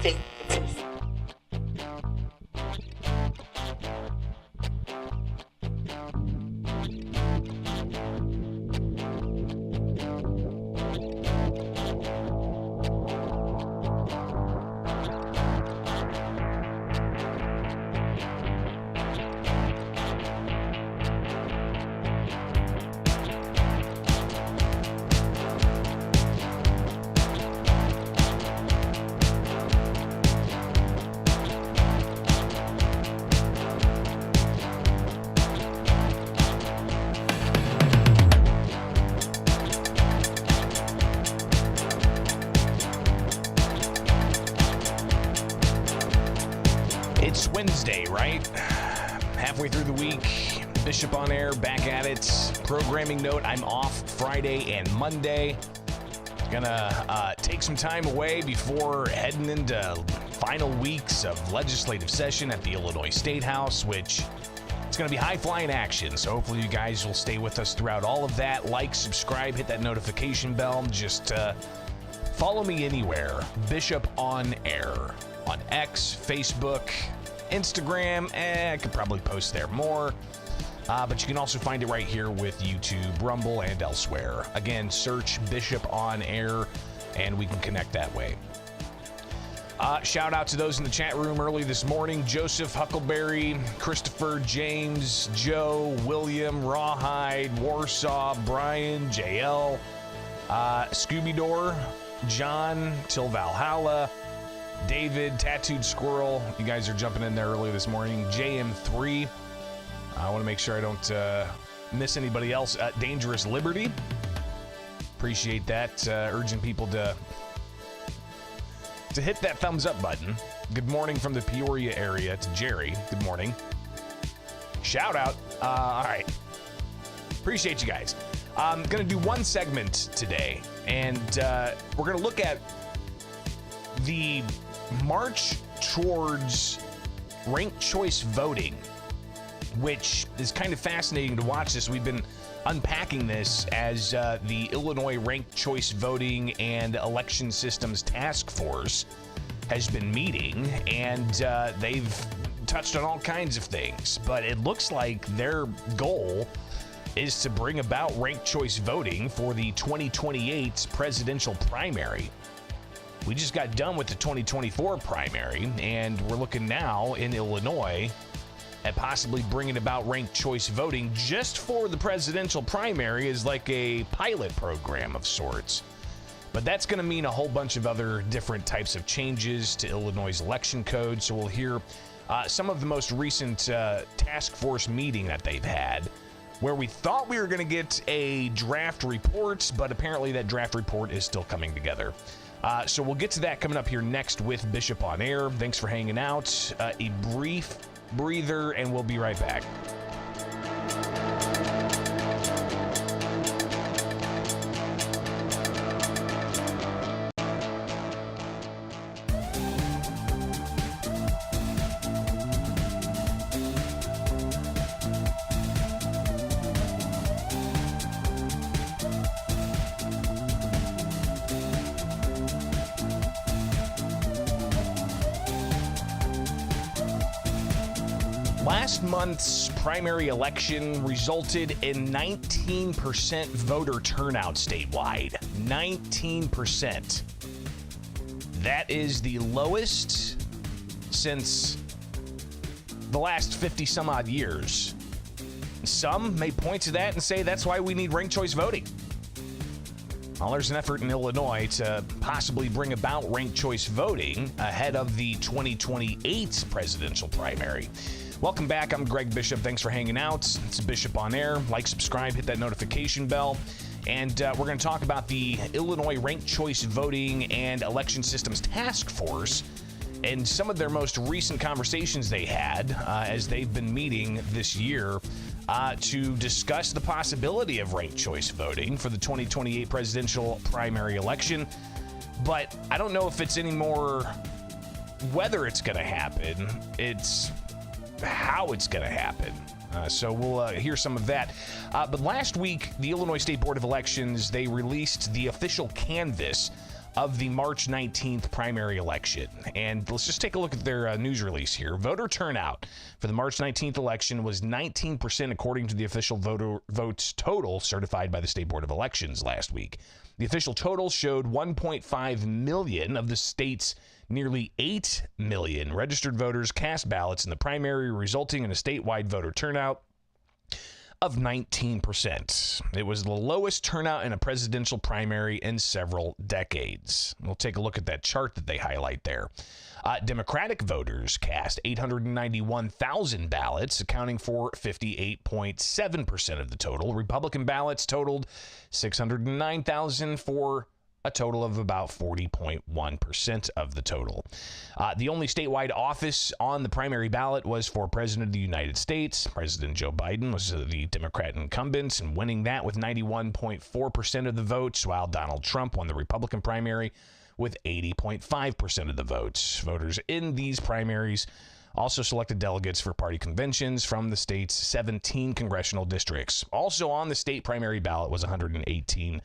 vacancies. It's Wednesday, right? Halfway through the week. Bishop on air, back at it. Programming note, I'm off Friday and Monday. Gonna take some time away before heading into final weeks of legislative session at the Illinois State House, which it's going to be high-flying action. So hopefully you guys will stay with us throughout all of that. Like, subscribe, hit that notification bell. Just follow me anywhere. Bishop on air. On X, Facebook, Instagram. I could probably post there more. But you can also find it right here with YouTube, Rumble, and elsewhere. Again, search Bishop on air, and we can connect that way. Shout out to those in the chat room early this morning. Joseph, Huckleberry, Christopher, James, Joe, William, Rawhide, Warsaw, Brian, JL, Scooby-Door, John, Till Valhalla, David, Tattooed Squirrel. You guys are jumping in there early this morning. JM3. I want to make sure I don't miss anybody else. Dangerous Liberty. Appreciate that. Urging people to hit that thumbs up button. Good morning from the Peoria area to Jerry. Good morning. Shout out. All right. Appreciate you guys. I'm going to do one segment today, and we're going to look at the march towards ranked choice voting, which is kind of fascinating to watch this. We've been unpacking this as the Illinois Ranked Choice Voting and Election Systems Task Force has been meeting, and they've touched on all kinds of things. But it looks like their goal is to bring about ranked choice voting for the 2028 presidential primary. We just got done with the 2024 primary, and we're looking now in Illinois at possibly bringing about ranked choice voting just for the presidential primary as like a pilot program of sorts. But that's going to mean a whole bunch of other different types of changes to Illinois' election code. So we'll hear some of the most recent task force meeting that they've had, where we thought we were going to get a draft report, but apparently that draft report is still coming together. So we'll get to that coming up here next with Bishop on Air. Thanks for hanging out. A brief breather, and we'll be right back. Last month's primary election resulted in 19% voter turnout statewide. 19%. That is the lowest since the last 50 some odd years. Some may point to that and say that's why we need ranked choice voting. Well, there's an effort in Illinois to possibly bring about ranked choice voting ahead of the 2028 presidential primary. Welcome back. I'm Greg Bishop. Thanks for hanging out. It's Bishop on Air. Like, subscribe, hit that notification bell. And we're going to talk about the Illinois Ranked Choice Voting and Election Systems Task Force and some of their most recent conversations they had as they've been meeting this year to discuss the possibility of ranked choice voting for the 2028 presidential primary election. But I don't know if it's anymore whether it's going to happen. It's how it's going to happen. So we'll hear some of that. But last week, the Illinois State Board of Elections, they released the official canvas of the March 19th primary election. And let's just take a look at their news release here. Voter turnout for the March 19th election was 19% according to the official votes total certified by the State Board of Elections last week. The official total showed 1.5 million of the state's nearly 8 million registered voters cast ballots in the primary, resulting in a statewide voter turnout of 19%. It was the lowest turnout in a presidential primary in several decades. We'll take a look at that chart that they highlight there. Democratic voters cast 891,000 ballots, accounting for 58.7% of the total. Republican ballots totaled 609,000 for a total of about 40.1% of the total. The only statewide office on the primary ballot was for President of the United States. President Joe Biden was the Democrat incumbent and winning that with 91.4% of the votes, while Donald Trump won the Republican primary with 80.5% of the votes. Voters in these primaries also selected delegates for party conventions from the state's 17 congressional districts. Also on the state primary ballot was 118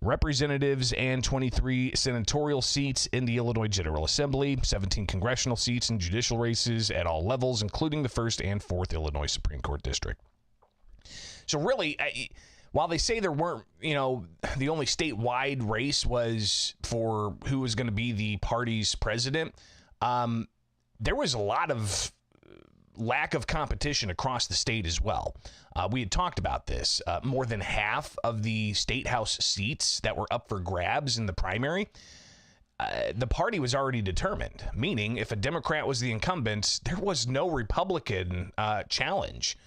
representatives and 23 senatorial seats in the Illinois General Assembly, 17 congressional seats and judicial races at all levels, including the 1st and 4th Illinois Supreme Court District. So really, while they say there weren't, the only statewide race was for who was going to be the party's president, there was a lot of lack of competition across the state as well. We had talked about this. More than half of the state house seats that were up for grabs in the primary, the party was already determined, meaning if a Democrat was the incumbent, there was no Republican challenge.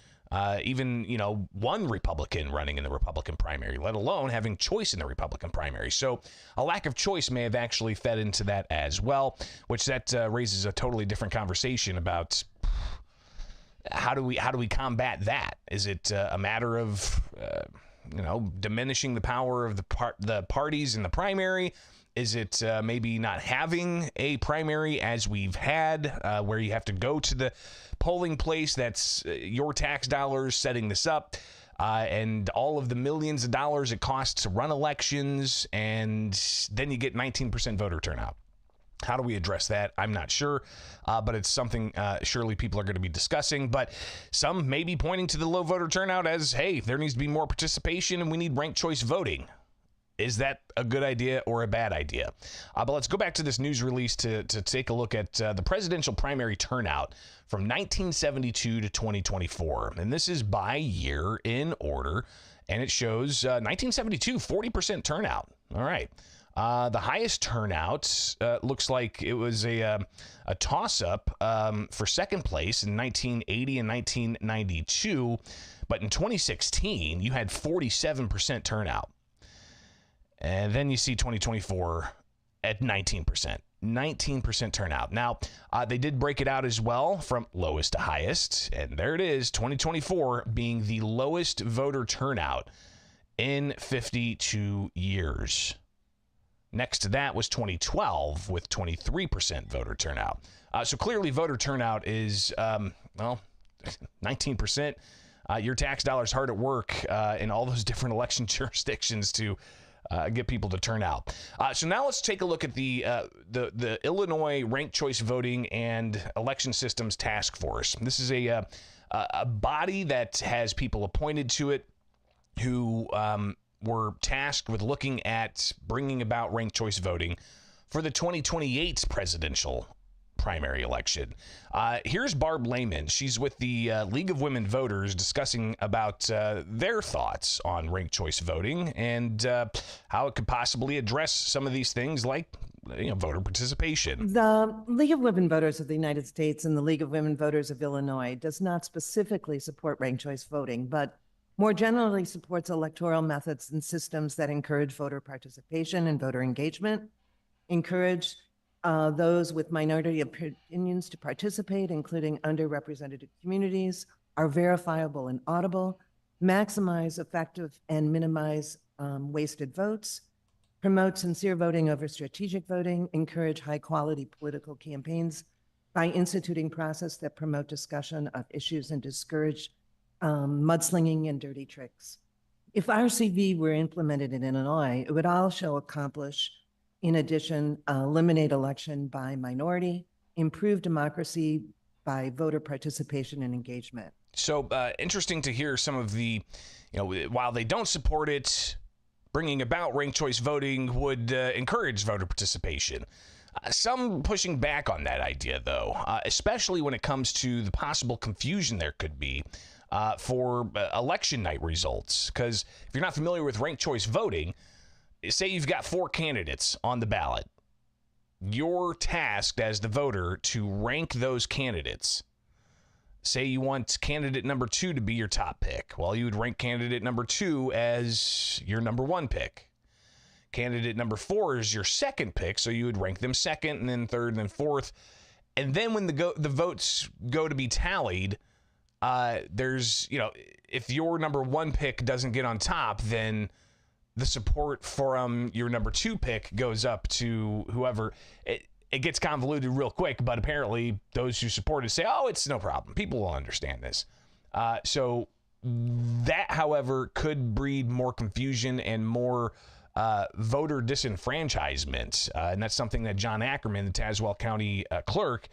Even, one Republican running in the Republican primary, let alone having choice in the Republican primary. So a lack of choice may have actually fed into that as well, which that raises a totally different conversation about how do we combat that? Is it a matter of diminishing the power of the parties in the primary? Is it maybe not having a primary as we've had, where you have to go to the polling place that's your tax dollars setting this up, and all of the millions of dollars it costs to run elections, and then you get 19% voter turnout? How do we address that? I'm not sure, but it's something surely people are going to be discussing. But some may be pointing to the low voter turnout as, hey, there needs to be more participation and we need ranked choice voting. Is that a good idea or a bad idea? But let's go back to this news release to take a look at the presidential primary turnout from 1972 to 2024. And this is by year in order. And it shows 1972, 40% turnout. All right. The highest turnout looks like it was a toss-up for second place in 1980 and 1992. But in 2016, you had 47% turnout. And then you see 2024 at 19%. 19% turnout. Now, they did break it out as well from lowest to highest. And there it is, 2024 being the lowest voter turnout in 52 years. Next to that was 2012 with 23% voter turnout. So clearly voter turnout is, 19%. Your tax dollars hard at work in all those different election jurisdictions to get people to turn out. So now let's take a look at the Illinois Ranked Choice Voting and Election Systems Task Force. This is a body that has people appointed to it who were tasked with looking at bringing about ranked choice voting for the 2028 presidential primary election. Here's Barb Lehman. She's with the League of Women Voters discussing about their thoughts on ranked choice voting and how it could possibly address some of these things like voter participation. The League of Women Voters of the United States and the League of Women Voters of Illinois does not specifically support ranked choice voting, but more generally supports electoral methods and systems that encourage voter participation and voter engagement, encourage those with minority opinions to participate, including underrepresented communities, are verifiable and audible, maximize effective and minimize wasted votes, promote sincere voting over strategic voting, encourage high-quality political campaigns by instituting process that promote discussion of issues and discourage mudslinging and dirty tricks. If RCV were implemented in Illinois, it would also accomplish In addition, eliminate election by minority, improve democracy by voter participation and engagement. So interesting to hear some of the, while they don't support it, bringing about ranked choice voting would encourage voter participation. Some pushing back on that idea, though, especially when it comes to the possible confusion there could be for election night results. Because if you're not familiar with ranked choice voting, say you've got 4 candidates on the ballot. You're tasked as the voter to rank those candidates. Say you want candidate number 2 to be your top pick. Well, you would rank candidate number 2 as your number 1 pick. Candidate number 4 is your second pick, so you would rank them second, and then third, and then fourth. And then when the votes go to be tallied, there's, if your number 1 pick doesn't get on top, then the support from your number 2 pick goes up to whoever. It gets convoluted real quick, but apparently those who support it say, oh, it's no problem. People will understand this. So that, however, could breed more confusion and more voter disenfranchisement. And that's something that John Ackerman, the Tazewell County clerk,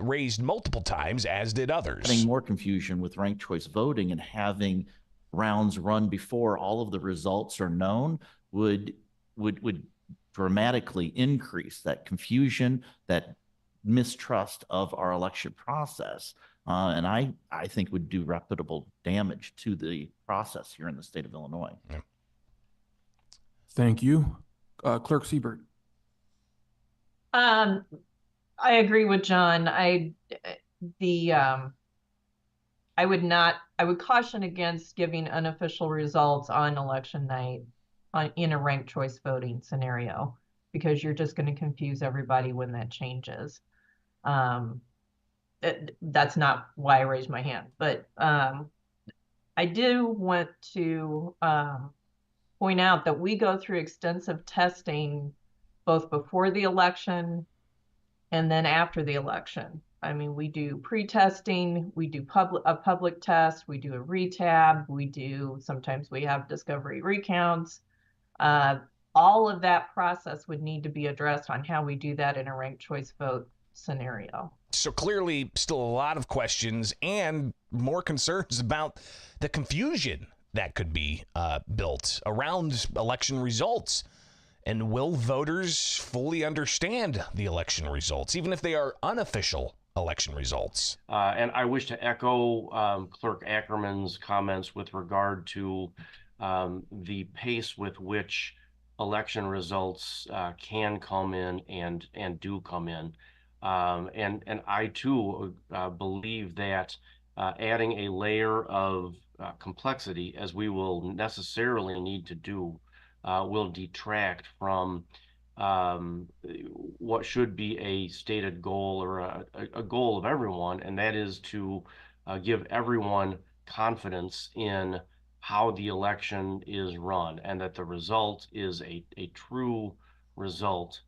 raised multiple times, as did others. Having more confusion with ranked choice voting and having rounds run before all of the results are known would dramatically increase that confusion, that mistrust of our election process. And I think would do reputable damage to the process here in the state of Illinois. Yeah. Thank you. Clerk Siebert. I agree with John. I would caution against giving unofficial results on election night in a ranked choice voting scenario, because you're just going to confuse everybody when that changes. That's not why I raised my hand, but I do want to point out that we go through extensive testing both before the election and then after the election. I mean, we do pre-testing, we do a public test, we do a retab, sometimes we have discovery recounts. All of that process would need to be addressed on how we do that in a ranked choice vote scenario. So clearly still a lot of questions and more concerns about the confusion that could be built around election results. And will voters fully understand the election results, even if they are unofficial election results? And I wish to echo Clerk Ackerman's comments with regard to the pace with which election results can come in and do come in. And I too believe that adding a layer of complexity, as we will necessarily need to do, will detract from what should be a stated goal, or a goal of everyone, and that is to give everyone confidence in how the election is run, and that the result is a true result.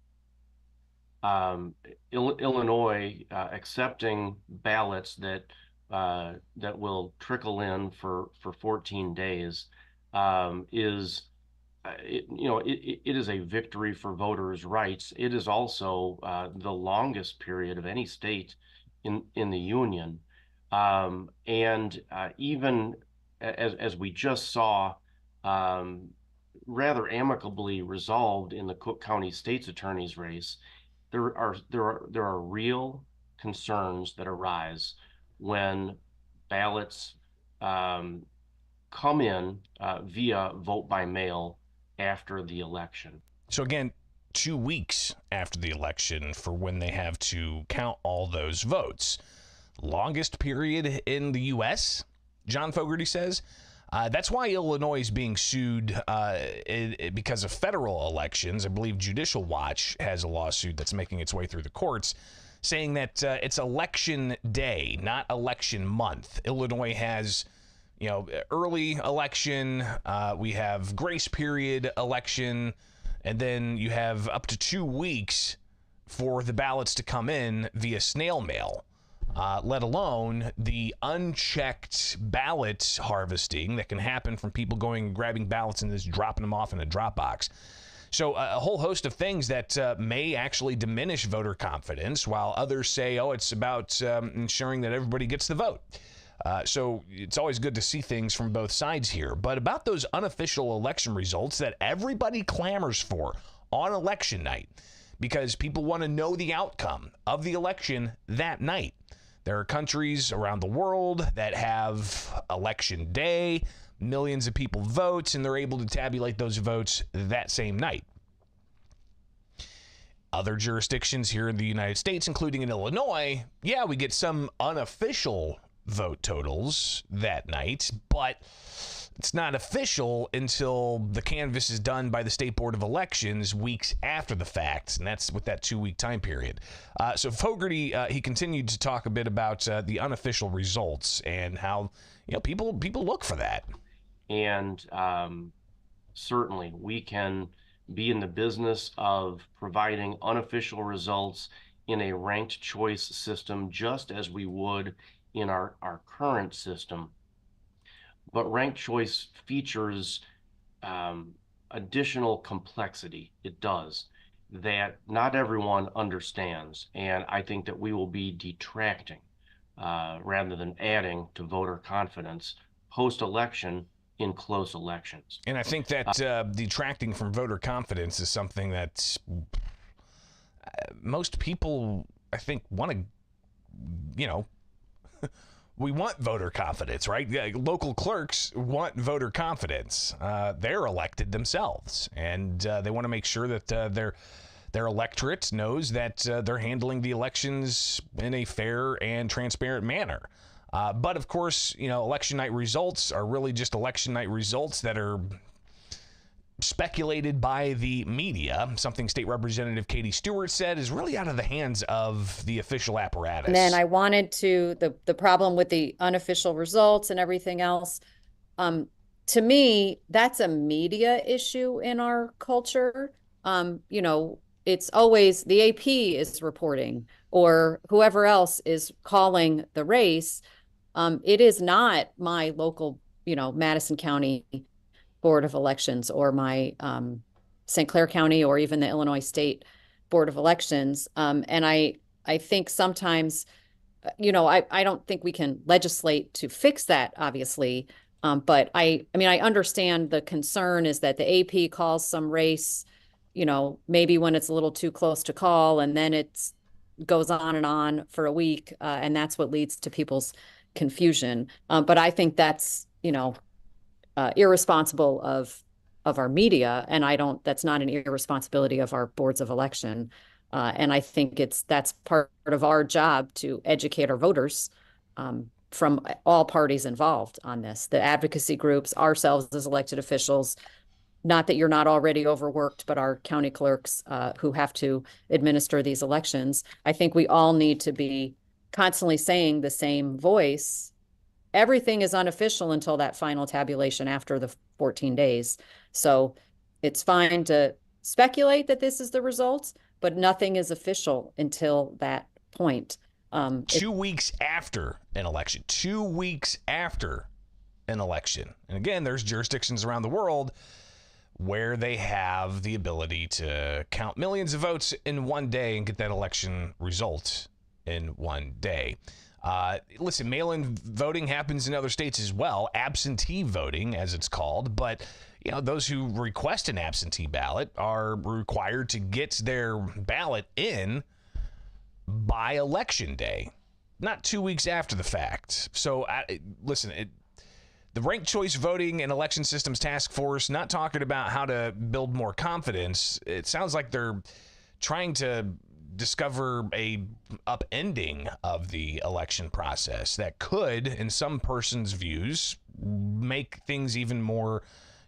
Illinois accepting ballots that will trickle in for 14 days is it is a victory for voters' rights. It is also the longest period of any state in the union, and even as we just saw, rather amicably resolved in the Cook County State's Attorney's race, there are real concerns that arise when ballots come in via vote by mail after the election. So again, 2 weeks after the election for when they have to count all those votes. Longest period in the U.S., John Fogarty says. That's why Illinois is being sued because of federal elections. I believe Judicial Watch has a lawsuit that's making its way through the courts, saying that it's election day, not election month. Illinois has, early election, we have grace period election, and then you have up to 2 weeks for the ballots to come in via snail mail. Let alone the unchecked ballot harvesting that can happen from people going and grabbing ballots and just dropping them off in a drop box. So a whole host of things that may actually diminish voter confidence, while others say, oh, it's about ensuring that everybody gets the vote. So it's always good to see things from both sides here. But about those unofficial election results that everybody clamors for on election night, because people want to know the outcome of the election that night. There are countries around the world that have election day, millions of people vote, and they're able to tabulate those votes that same night. Other jurisdictions here in the United States, including in Illinois, yeah, we get some unofficial vote totals that night, but it's not official until the canvass is done by the State Board of Elections weeks after the fact, and that's with that 2-week time period. So Fogarty, he continued to talk a bit about the unofficial results and how people look for that. And certainly we can be in the business of providing unofficial results in a ranked choice system, just as we would in our current system. But ranked choice features additional complexity. It does, that not everyone understands. And I think that we will be detracting rather than adding to voter confidence post-election in close elections. And I think that detracting from voter confidence is something that most people, I think, want to, we want voter confidence, right? Yeah, local clerks want voter confidence. They're elected themselves, and they want to make sure that their electorate knows that they're handling the elections in a fair and transparent manner. But of course, election night results are really just election night results that are speculated by the media. Something State Representative Katie Stewart said is really out of the hands of the official apparatus. And then I wanted to, the problem with the unofficial results and everything else, to me, that's a media issue in our culture. It's always the AP is reporting or whoever else is calling the race. It is not my local, Madison County Board of Elections or my St. Clair County or even the Illinois State Board of Elections. And I think sometimes, I don't think we can legislate to fix that, obviously. But I understand the concern is that the AP calls some race, maybe when it's a little too close to call, and then it goes on and on for a week. And that's what leads to people's confusion. But I think that's, irresponsible of our media. And that's not an irresponsibility of our boards of election. And I think that's part of our job to educate our voters from all parties involved on this, the advocacy groups, ourselves as elected officials, not that you're not already overworked, but our county clerks who have to administer these elections. I think we all need to be constantly saying the same voice. Everything is unofficial until that final tabulation after the 14 days. So it's fine to speculate that this is the results, but nothing is official until that point. 2 weeks after an election, 2 weeks after an election. And again, there's jurisdictions around the world where they have the ability to count millions of votes in one day and get that election result in one day. Listen, mail-in voting happens in other states as well, absentee voting, as it's called. But, those who request an absentee ballot are required to get their ballot in by election day, not 2 weeks after the fact. So, the Ranked Choice Voting and Election Systems Task Force, not talking about how to build more confidence. It sounds like they're trying to discover a upending of the election process that could, in some person's views, make things even more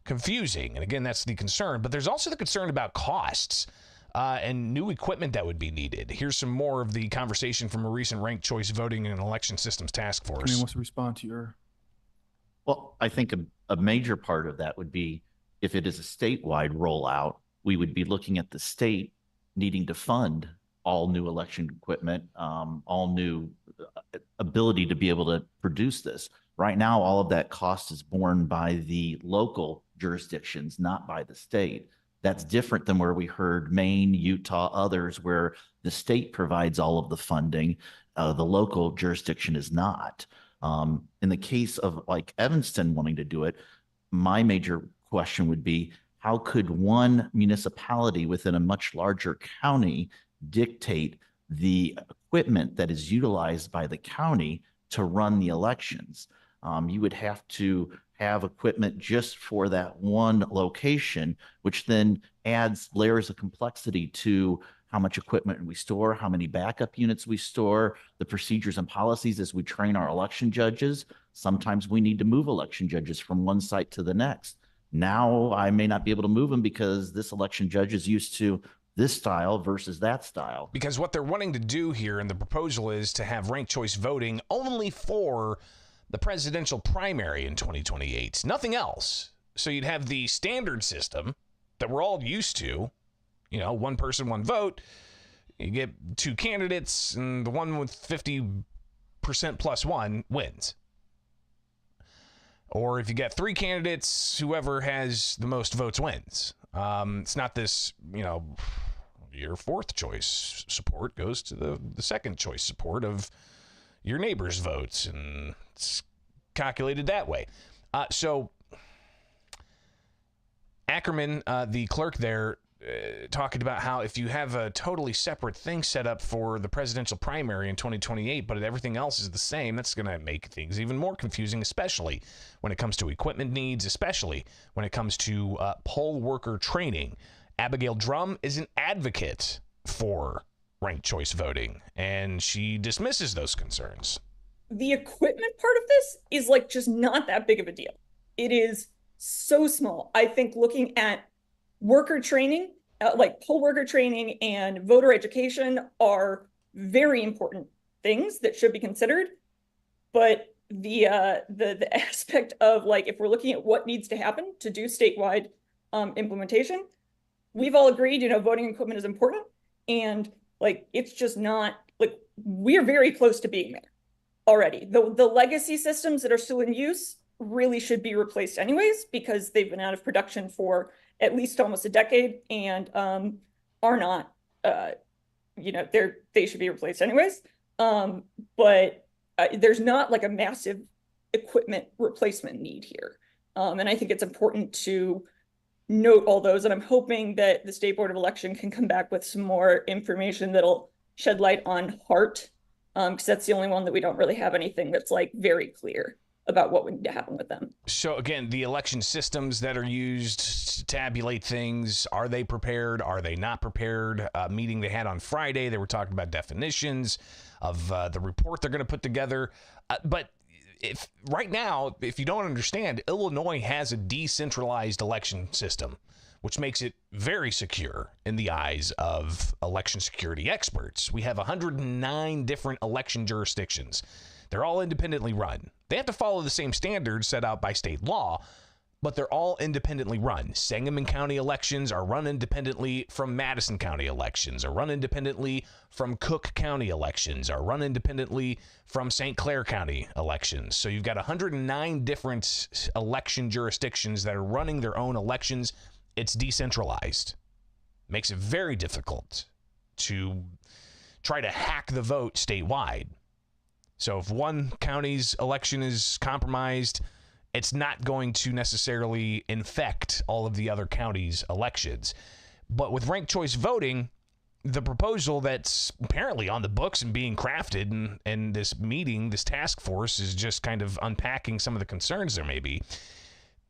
confusing. And again, that's the concern. But there's also the concern about costs and new equipment that would be needed. Here's some more of the conversation from a recent Ranked Choice Voting and Election Systems Task Force. Who wants to respond to your? Well, I think a major part of that would be if it is a statewide rollout, we would be looking at the state needing to fund all new election equipment, all new ability to be able to produce this. Right now, all of that cost is borne by the local jurisdictions, not by the state. That's different than where we heard Maine, Utah, others, where the state provides all of the funding. The local jurisdiction is not. In the case of like Evanston wanting to do it, my major question would be, how could one municipality within a much larger county dictate the equipment that is utilized by the county to run the elections? You would have to have equipment just for that one location, which then adds layers of complexity to how much equipment we store, how many backup units we store, the procedures and policies as we train our election judges. Sometimes we need to move election judges from one site to the next. Now I may not be able to move them because this election judge is used to this style versus that style. Because what they're wanting to do here in the proposal is to have ranked choice voting only for the presidential primary in 2028, nothing else. So you'd have the standard system that we're all used to, you know, one person, one vote. You get two candidates, and the one with 50% plus one wins. Or if you get three candidates, whoever has the most votes wins. It's not this, you know, your fourth choice support goes to the second choice support of your neighbor's votes, and it's calculated that way. So Ackerman, the clerk there, talking about how if you have a totally separate thing set up for the presidential primary in 2028, but everything else is the same, that's going to make things even more confusing, especially when it comes to equipment needs, especially when it comes to poll worker training. Abigail Drum is an advocate for ranked choice voting, and she dismisses those concerns. The equipment part of this is like just not that big of a deal. It is so small. I think looking at worker training, like poll worker training and voter education are very important things that should be considered. But the aspect of like, if we're looking at what needs to happen to do statewide implementation, we've all agreed, you know, voting equipment is important. And like, it's just not, like, we're very close to being there already. The legacy systems that are still in use really should be replaced anyways, because they've been out of production for at least almost a decade and are not, you know, they should be replaced anyways. But there's not like a massive equipment replacement need here. And I think it's important to note all those. And I'm hoping that the State Board of Election can come back with some more information that'll shed light on HART, because that's the only one that we don't really have anything that's like very clear about what would need to happen with them. So again, the election systems that are used to tabulate things, are they prepared? Are they not prepared? Meeting they had on Friday, they were talking about definitions of the report they're going to put together. But if right now, if you don't understand, Illinois has a decentralized election system, which makes it very secure in the eyes of election security experts. We have 109 different election jurisdictions. They're all independently run. They have to follow the same standards set out by state law, but they're all independently run. Sangamon County elections are run independently from Madison County elections, are run independently from Cook County elections, are run independently from St. Clair County elections. So you've got 109 different election jurisdictions that are running their own elections. It's decentralized. Makes it very difficult to try to hack the vote statewide. So if one county's election is compromised, it's not going to necessarily infect all of the other counties' elections. But with ranked choice voting, the proposal that's apparently on the books and being crafted in this meeting, this task force is just kind of unpacking some of the concerns there may be.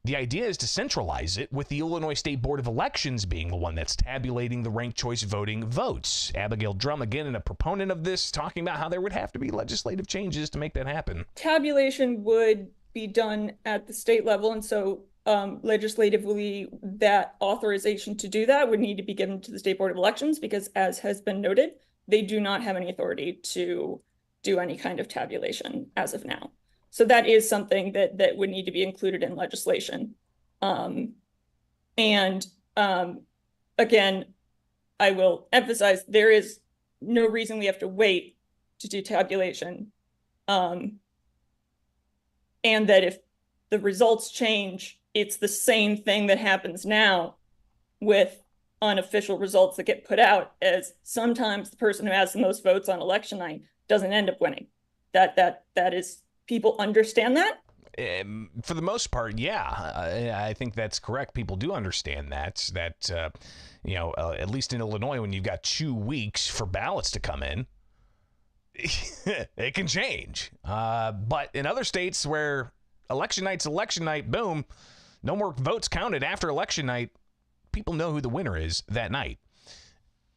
The idea is to centralize it, with the Illinois State Board of Elections being the one that's tabulating the ranked choice voting votes. Abigail Drum, again, a proponent of this, talking about how there would have to be legislative changes to make that happen. Tabulation would be done at the state level, and so legislatively, that authorization to do that would need to be given to the State Board of Elections, because as has been noted, they do not have any authority to do any kind of tabulation as of now. So that is something that would need to be included in legislation. Again, I will emphasize there is no reason we have to wait to do tabulation. And that if the results change, it's the same thing that happens now with unofficial results that get put out, as sometimes the person who has the most votes on election night doesn't end up winning. That is, people understand that. For the most part, yeah, I think that's correct. People do understand that at least in Illinois, when you've got 2 weeks for ballots to come in, it can change. But in other states where election night's election night, boom, no more votes counted after election night, people know who the winner is that night.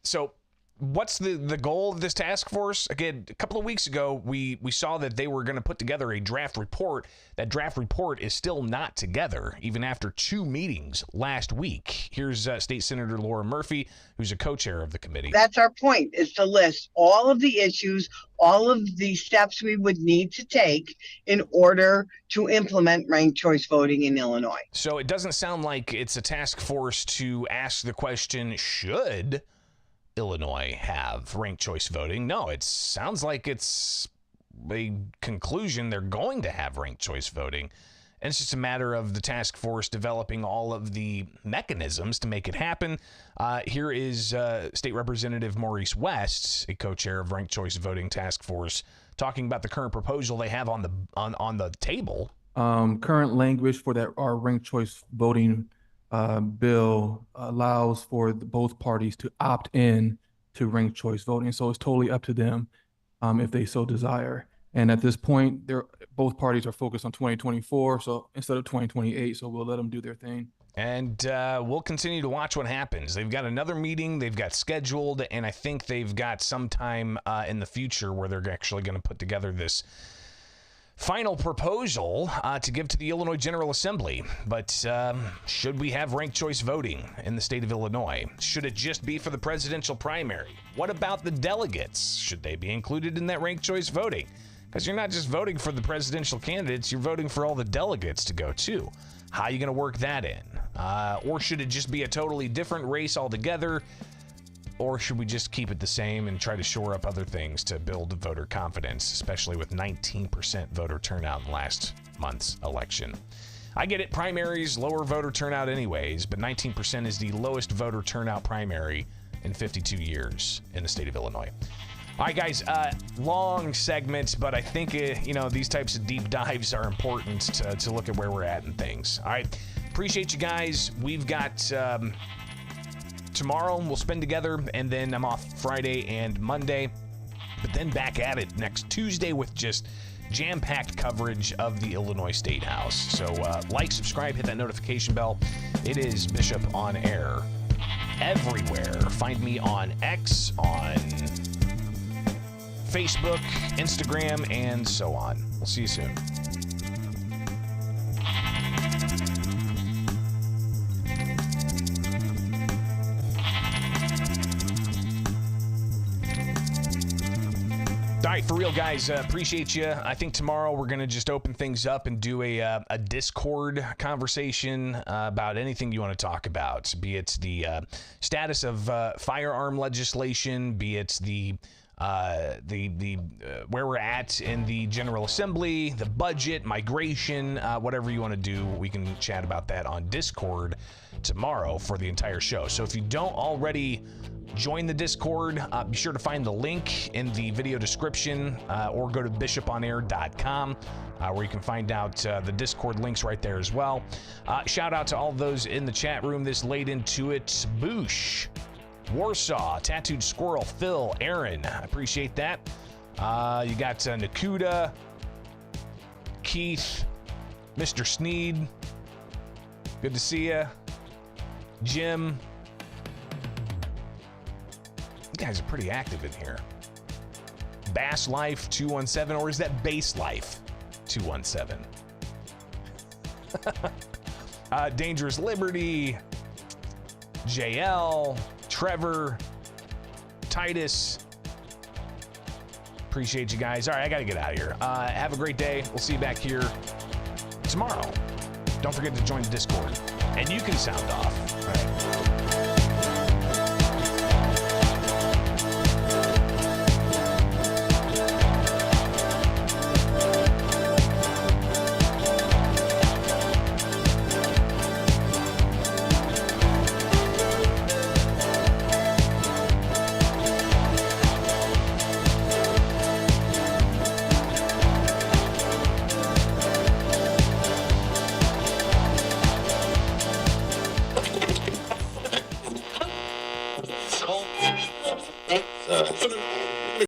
So what's the goal of this task force? Again, a couple of weeks ago, we saw that they were going to put together a draft report. That draft report is still not together, even after 2 meetings last week. Here's State Senator Laura Murphy, who's a co-chair of the committee. That's our point, is to list all of the issues, all of the steps we would need to take in order to implement ranked choice voting in Illinois. So it doesn't sound like it's a task force to ask the question, should Illinois have ranked choice voting? No, it sounds like it's a conclusion they're going to have ranked choice voting. And it's just a matter of the task force developing all of the mechanisms to make it happen. Here is State Representative Maurice West, a co-chair of ranked choice voting task force, talking about the current proposal they have on the table. Current language for that our ranked choice voting bill allows for both parties to opt in to ranked choice voting. So it's totally up to them if they so desire. And at this point, both parties are focused on 2024, so instead of 2028. So we'll let them do their thing. And we'll continue to watch what happens. They've got another meeting they've got scheduled, and I think they've got some time in the future where they're actually going to put together this final proposal to give to the Illinois General Assembly. But should we have ranked choice voting in the state of Illinois? Should it just be for the presidential primary? What about the delegates? Should they be included in that ranked choice voting? Because you're not just voting for the presidential candidates, you're voting for all the delegates to go too. How are you going to work that in? Or should it just be a totally different race altogether? Or should we just keep it the same and try to shore up other things to build voter confidence, especially with 19% voter turnout in last month's election? I get it, primaries, lower voter turnout anyways, but 19% is the lowest voter turnout primary in 52 years in the state of Illinois. All right, guys, long segment, but I think, these types of deep dives are important to look at where we're at and things. All right, appreciate you guys. We've got tomorrow we'll spend together, and then I'm off Friday and Monday, but then back at it next Tuesday with just jam-packed coverage of the Illinois State House. So like, subscribe, hit that notification bell. It is Bishop on Air everywhere. Find me on X, on Facebook, Instagram, and so on. We'll see you soon. All right, for real, guys, appreciate you. I think tomorrow we're going to just open things up and do a Discord conversation about anything you want to talk about, be it the status of firearm legislation, be it the where we're at in the General Assembly, the budget, migration, whatever you want to do. We can chat about that on Discord tomorrow for the entire show. So if you don't already join the Discord, be sure to find the link in the video description or go to bishoponair.com where you can find out the Discord links right there as well. Shout out to all those in the chat room this late into it. Boosh, Warsaw, Tattooed Squirrel, Phil, Aaron, I appreciate that. You got Nakuda, Keith, Mr. Sneed, good to see you. Jim, you guys are pretty active in here. Bass Life 217, or is that Base Life 217? Dangerous Liberty, JL, Trevor, Titus. Appreciate you guys. All right, I got to get out of here. Have a great day. We'll see you back here tomorrow. Don't forget to join the Discord. And you can sound off. All right. uh,